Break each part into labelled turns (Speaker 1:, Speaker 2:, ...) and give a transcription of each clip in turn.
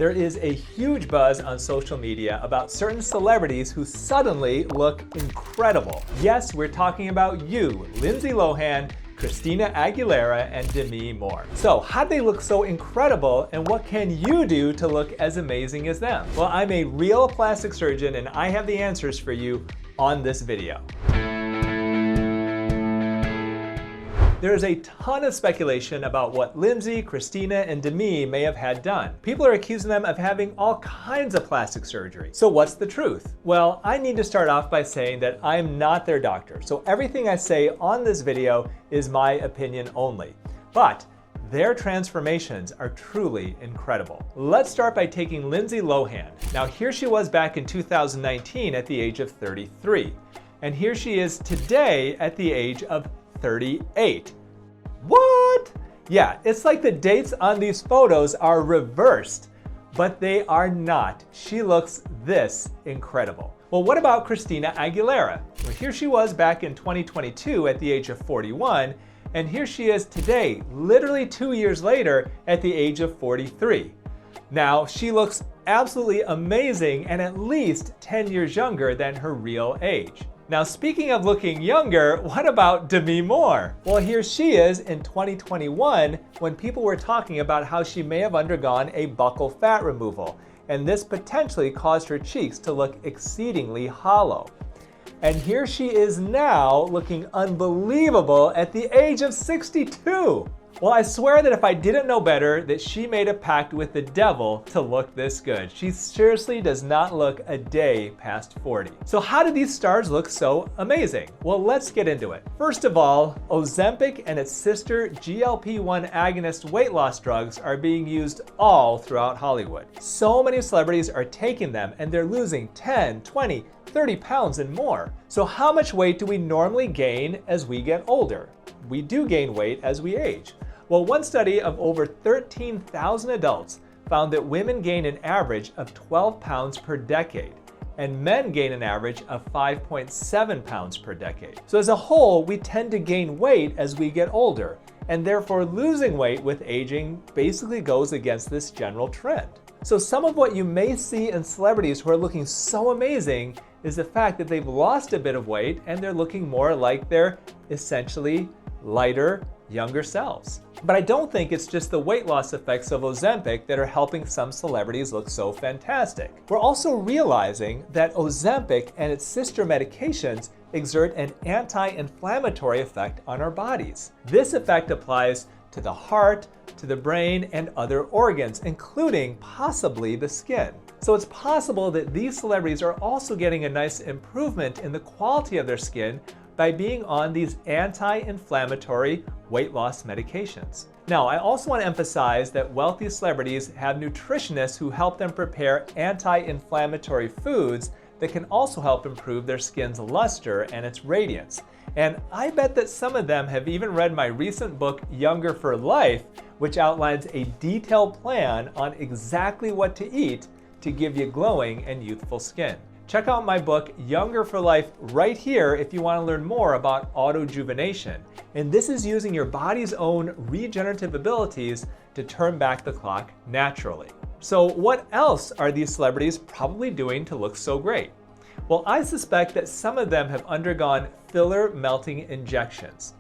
Speaker 1: There is a huge buzz on social media about certain celebrities who suddenly look incredible. Yes, we're talking about you, Lindsay Lohan, Christina Aguilera, and Demi Moore. So how do they look so incredible, and what can you do to look as amazing as them? Well, I'm a real plastic surgeon and I have the answers for you on this video. There is a ton of speculation about what Lindsay, Christina, and Demi may have had done. People are accusing them of having all kinds of plastic surgery. So what's the truth? Well, I need to start off by saying that I'm not their doctor, so everything I say on this video is my opinion only. But their transformations are truly incredible. Let's start by taking Lindsay Lohan. Now here she was back in 2019 at the age of 33. And here she is today at the age of 38. What? Yeah, it's like the dates on these photos are reversed, but they are not. She looks this incredible. Well, what about Christina Aguilera? Well, here she was back in 2022 at the age of 41, and here she is today, literally 2 years later at the age of 43. Now, she looks absolutely amazing and at least 10 years younger than her real age. Now, speaking of looking younger, what about Demi Moore? Well, here she is in 2021 when people were talking about how she may have undergone a buccal fat removal, and this potentially caused her cheeks to look exceedingly hollow. And here she is now looking unbelievable at the age of 62. Well, I swear that if I didn't know better, that she made a pact with the devil to look this good. She seriously does not look a day past 40. So how do these stars look so amazing? Well, let's get into it. First of all, Ozempic and its sister GLP-1 agonist weight loss drugs are being used all throughout Hollywood. So many celebrities are taking them and they're losing 10, 20, 30 pounds and more. So how much weight do we normally gain as we get older? We do gain weight as we age. Well, one study of over 13,000 adults found that women gain an average of 12 pounds per decade, and men gain an average of 5.7 pounds per decade. So as a whole, we tend to gain weight as we get older, and therefore losing weight with aging basically goes against this general trend. So some of what you may see in celebrities who are looking so amazing is the fact that they've lost a bit of weight and they're looking more like their essentially lighter, younger selves. But I don't think it's just the weight loss effects of Ozempic that are helping some celebrities look so fantastic. We're also realizing that Ozempic and its sister medications exert an anti-inflammatory effect on our bodies. This effect applies to the heart, to the brain, and other organs, including possibly the skin. So it's possible that these celebrities are also getting a nice improvement in the quality of their skin by being on these anti-inflammatory weight loss medications. Now, I also want to emphasize that wealthy celebrities have nutritionists who help them prepare anti-inflammatory foods that can also help improve their skin's luster and its radiance. And I bet that some of them have even read my recent book, Younger for Life, which outlines a detailed plan on exactly what to eat to give you glowing and youthful skin. Check out my book, Younger for Life, right here if you want to learn more about autojuvenation. And this is using your body's own regenerative abilities to turn back the clock naturally. So what else are these celebrities probably doing to look so great? Well, I suspect that some of them have undergone filler melting injections.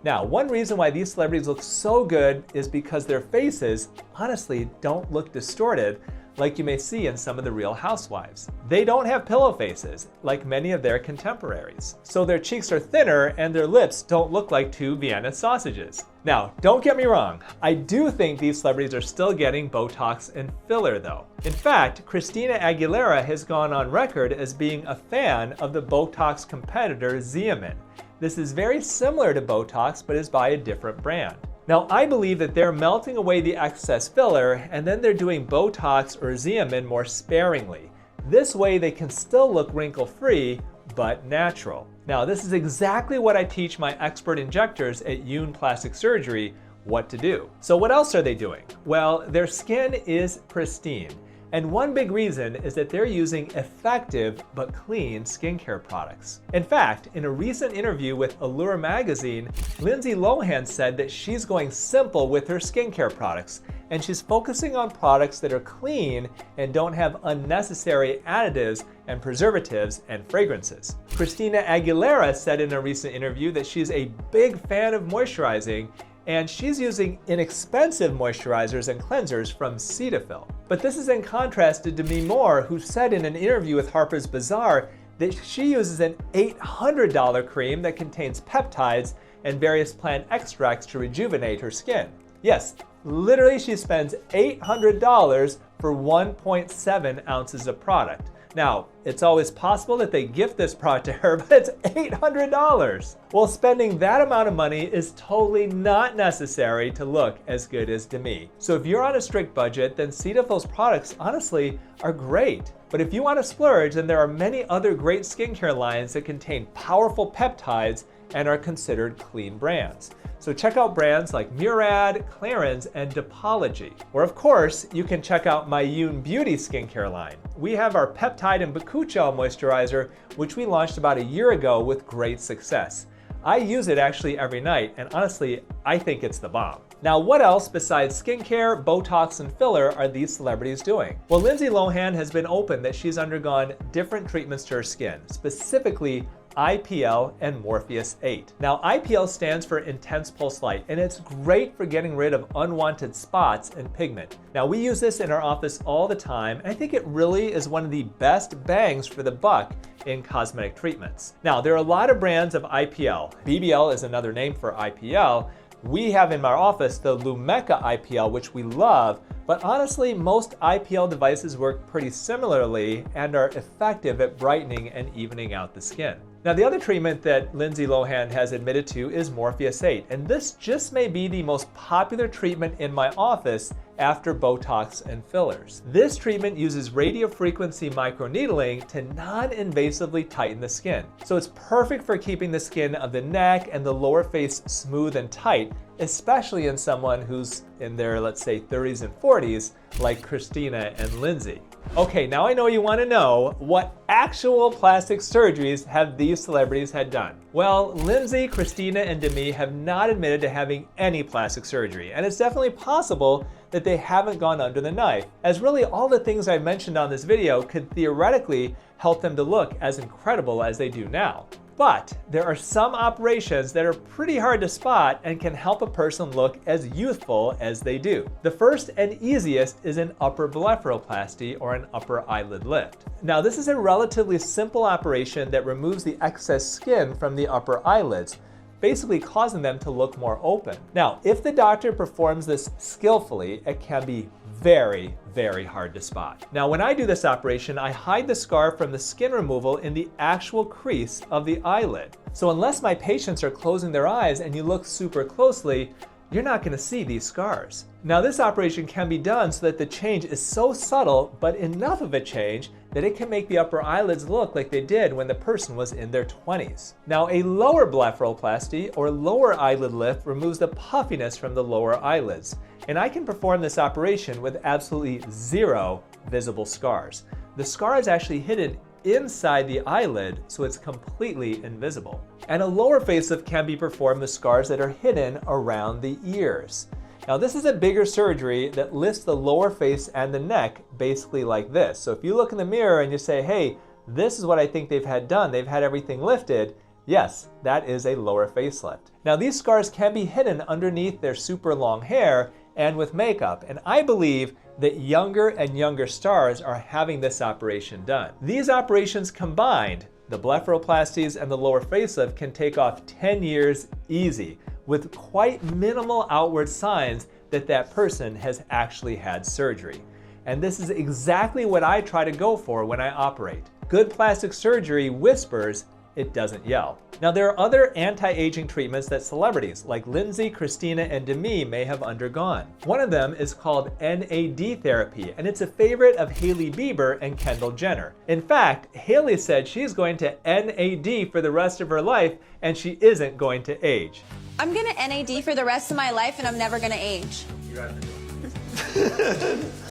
Speaker 1: Now, one reason why these celebrities look so good is because their faces, honestly, don't look distorted like you may see in some of the Real Housewives. They don't have pillow faces like many of their contemporaries. So their cheeks are thinner and their lips don't look like two Vienna sausages. Now, don't get me wrong, I do think these celebrities are still getting Botox and filler though. In fact, Christina Aguilera has gone on record as being a fan of the Botox competitor Youn. This is very similar to Botox, but is by a different brand. Now, I believe that they're melting away the excess filler and then they're doing Botox or Youn more sparingly. This way they can still look wrinkle-free, but natural. Now, this is exactly what I teach my expert injectors at Youn Plastic Surgery what to do. So what else are they doing? Well, their skin is pristine. And one big reason is that they're using effective but clean skincare products. In fact, in a recent interview with Allure magazine, Lindsay Lohan said that she's going simple with her skincare products, and she's focusing on products that are clean and don't have unnecessary additives and preservatives and fragrances. Christina Aguilera said in a recent interview that she's a big fan of moisturizing, and she's using inexpensive moisturizers and cleansers from Cetaphil. But this is in contrast to Demi Moore, who said in an interview with Harper's Bazaar that she uses an $800 cream that contains peptides and various plant extracts to rejuvenate her skin. Yes, literally she spends $800 for 1.7 ounces of product. Now, it's always possible that they gift this product to her, but it's $800. Well, spending that amount of money is totally not necessary to look as good as Demi. So if you're on a strict budget, then Cetaphil's products honestly are great. But if you want to splurge, then there are many other great skincare lines that contain powerful peptides and are considered clean brands. So check out brands like Murad, Clarins, and Depology. Or of course, you can check out my Youn Beauty skincare line. We have our peptide and bakuchiol moisturizer, which we launched about a year ago with great success. I use it actually every night, and honestly, I think it's the bomb. Now, what else besides skincare, Botox, and filler are these celebrities doing? Well, Lindsay Lohan has been open that she's undergone different treatments to her skin, specifically IPL and Morpheus 8. Now, IPL stands for intense pulse light, and it's great for getting rid of unwanted spots and pigment. Now, we use this in our office all the time, and I think it really is one of the best bangs for the buck in cosmetic treatments. Now, there are a lot of brands of IPL. BBL is another name for IPL. We have in our office the Lumeka IPL, which we love, but honestly, most IPL devices work pretty similarly and are effective at brightening and evening out the skin. Now, the other treatment that Lindsay Lohan has admitted to is Morpheus 8, and this just may be the most popular treatment in my office after Botox and fillers. This treatment uses radiofrequency microneedling to non-invasively tighten the skin. So it's perfect for keeping the skin of the neck and the lower face smooth and tight, especially in someone who's in their, let's say, 30s and 40s, like Christina and Lindsay. Okay, now I know you want to know, what actual plastic surgeries have these celebrities had done? Well, Lindsay, Christina, and Demi have not admitted to having any plastic surgery, and it's definitely possible that they haven't gone under the knife, as really all the things I mentioned on this video could theoretically help them to look as incredible as they do now. But there are some operations that are pretty hard to spot and can help a person look as youthful as they do. The first and easiest is an upper blepharoplasty, or an upper eyelid lift. Now, this is a relatively simple operation that removes the excess skin from the upper eyelids, basically causing them to look more open. Now, if the doctor performs this skillfully, it can be very, very hard to spot. Now, when I do this operation, I hide the scar from the skin removal in the actual crease of the eyelid. So unless my patients are closing their eyes and you look super closely, you're not going to see these scars. Now, this operation can be done so that the change is so subtle, but enough of a change that it can make the upper eyelids look like they did when the person was in their 20s. Now, a lower blepharoplasty, or lower eyelid lift, removes the puffiness from the lower eyelids. And I can perform this operation with absolutely zero visible scars. The scar is actually hidden inside the eyelid, so it's completely invisible. And a lower facelift can be performed with scars that are hidden around the ears. Now, this is a bigger surgery that lifts the lower face and the neck basically like this. So if you look in the mirror and you say, hey, this is what I think they've had done, they've had everything lifted, yes, that is a lower facelift. Now, these scars can be hidden underneath their super long hair and with makeup, and I believe that younger and younger stars are having this operation done. These operations combined, the blepharoplasties and the lower facelift, can take off 10 years easy, with quite minimal outward signs that that person has actually had surgery. And this is exactly what I try to go for when I operate. Good plastic surgery whispers, it doesn't yell. Now, there are other anti-aging treatments that celebrities like Lindsay, Christina, and Demi may have undergone. One of them is called NAD therapy, and it's a favorite of Hailey Bieber and Kendall Jenner. In fact, Hailey said she's going to NAD for the rest of her life, and she isn't going to age.
Speaker 2: I'm gonna NAD for the rest of my life, and I'm never gonna age.
Speaker 1: You have to do it.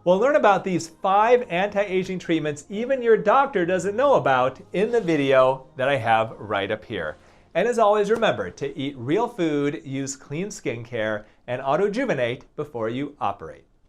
Speaker 1: We'll learn about these 5 anti-aging treatments even your doctor doesn't know about in the video that I have right up here. And as always, remember to eat real food, use clean skincare, and auto-rejuvenate before you operate.